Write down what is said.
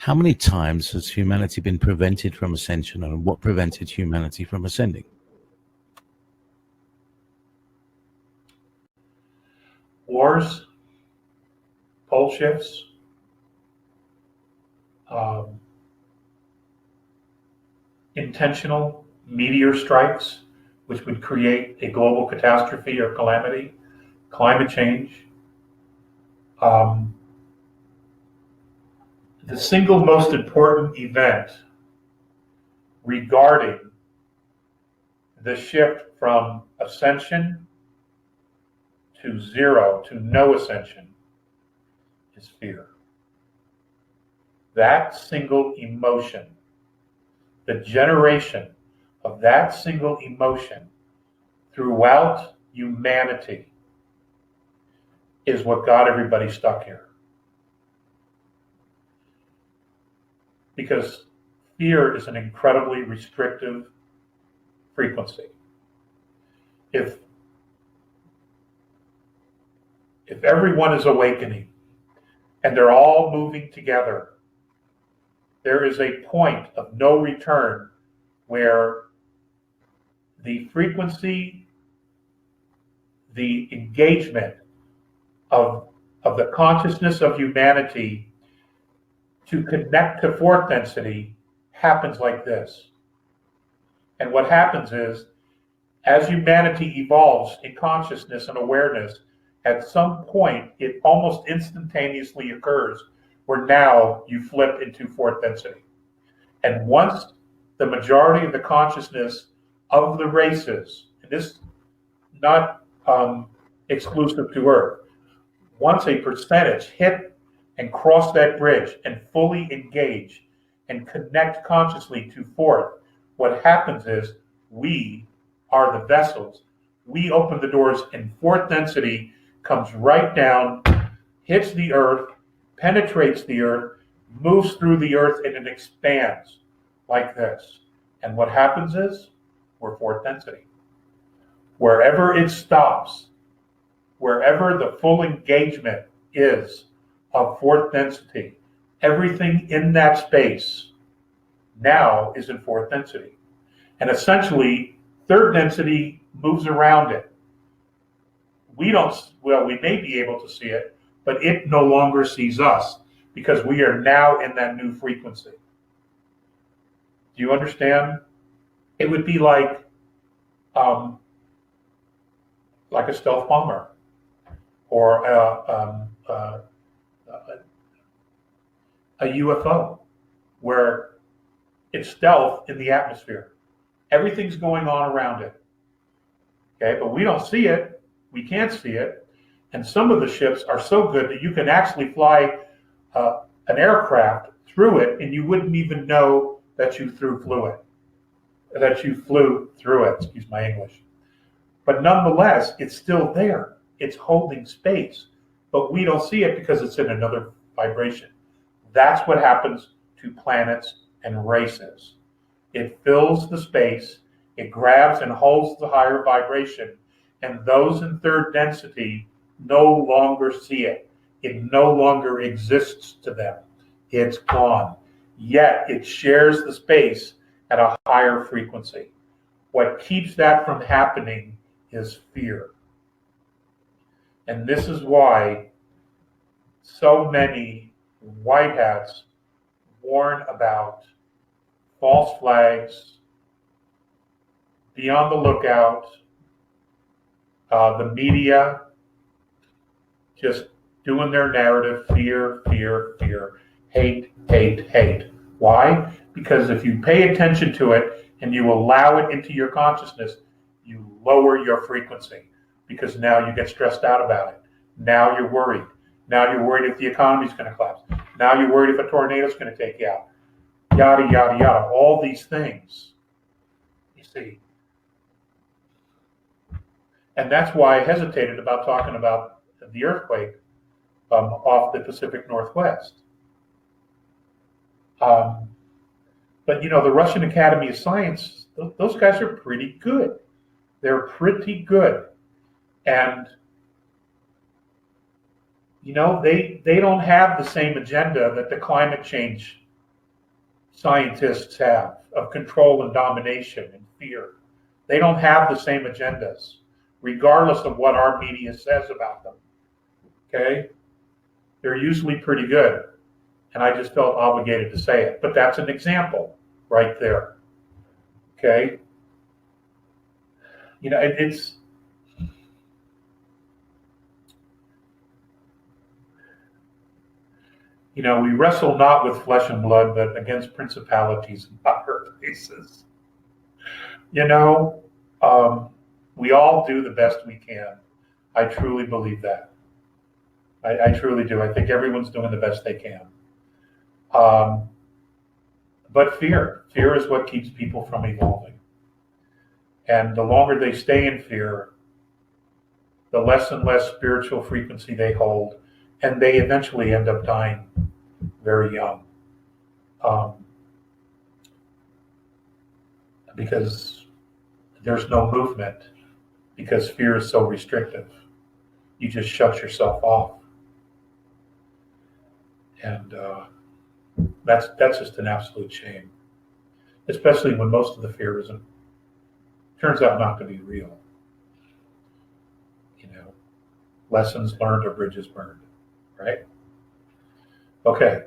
How many times has humanity been prevented from ascension, and what prevented humanity from ascending? Wars, pole shifts, intentional meteor strikes, which would create a global catastrophe or calamity, climate change. The single most important event regarding the shift from ascension to zero to no ascension is fear. That single emotion, the generation of that single emotion throughout humanity is what got everybody stuck here. Because fear is an incredibly restrictive frequency. If everyone is awakening and they're all moving together, there is a point of no return where the frequency, the engagement of the consciousness of humanity to connect to fourth density happens like this. And what happens is, as humanity evolves in consciousness and awareness, at some point it almost instantaneously occurs where now you flip into fourth density. And once the majority of the consciousness of the races, and this is not exclusive to Earth, once a percentage hit and cross that bridge and fully engage and connect consciously to fourth, what happens is we are the vessels. We open the doors and fourth density comes right down, hits the earth, penetrates the earth, moves through the earth, and it expands like this. And what happens is we're fourth density. Wherever it stops, wherever the full engagement is of fourth density, everything in that space now is in fourth density. And essentially, third density moves around it. We may be able to see it, but it no longer sees us because we are now in that new frequency. Do you understand? It would be like a stealth bomber or a UFO, where it's stealth in the atmosphere. Everything's going on around it. Okay, but we don't see it. We can't see it. And some of the ships are so good that you can actually fly an aircraft through it, and you wouldn't even know that you flew through it. Excuse my English. But nonetheless, it's still there. It's holding space, but we don't see it because it's in another vibration. That's what happens to planets and races. It fills the space, it grabs and holds the higher vibration, and those in third density no longer see it. It no longer exists to them. It's gone. Yet it shares the space at a higher frequency. What keeps that from happening is fear. And this is why so many white hats warn about false flags, be on the lookout, the media just doing their narrative, fear, fear, fear, hate, hate, hate. Why? Because if you pay attention to it and you allow it into your consciousness, you lower your frequency, because now you get stressed out about it. Now you're worried. Now you're worried if the economy's going to collapse. Now you're worried if a tornado's going to take you out. Yada, yada, yada. All these things, you see. And that's why I hesitated about talking about the earthquake off the Pacific Northwest. But, the Russian Academy of Science, those guys are pretty good. They're pretty good. And, they don't have the same agenda that the climate change scientists have of control and domination and fear. They don't have the same agendas, regardless of what our media says about them. Okay? They're usually pretty good. And I just felt obligated to say it. But that's an example right there. Okay? You know, it's you know, we wrestle not with flesh and blood, but against principalities and power places. You know, we all do the best we can. I truly believe that. I truly do. I think everyone's doing the best they can. But fear is what keeps people from evolving. And the longer they stay in fear, the less and less spiritual frequency they hold, and they eventually end up dying very young. Because there's no movement, because fear is so restrictive. You just shut yourself off. And that's just an absolute shame, especially when most of the fear turns out not to be real. You know, lessons learned or bridges burned, right? Okay.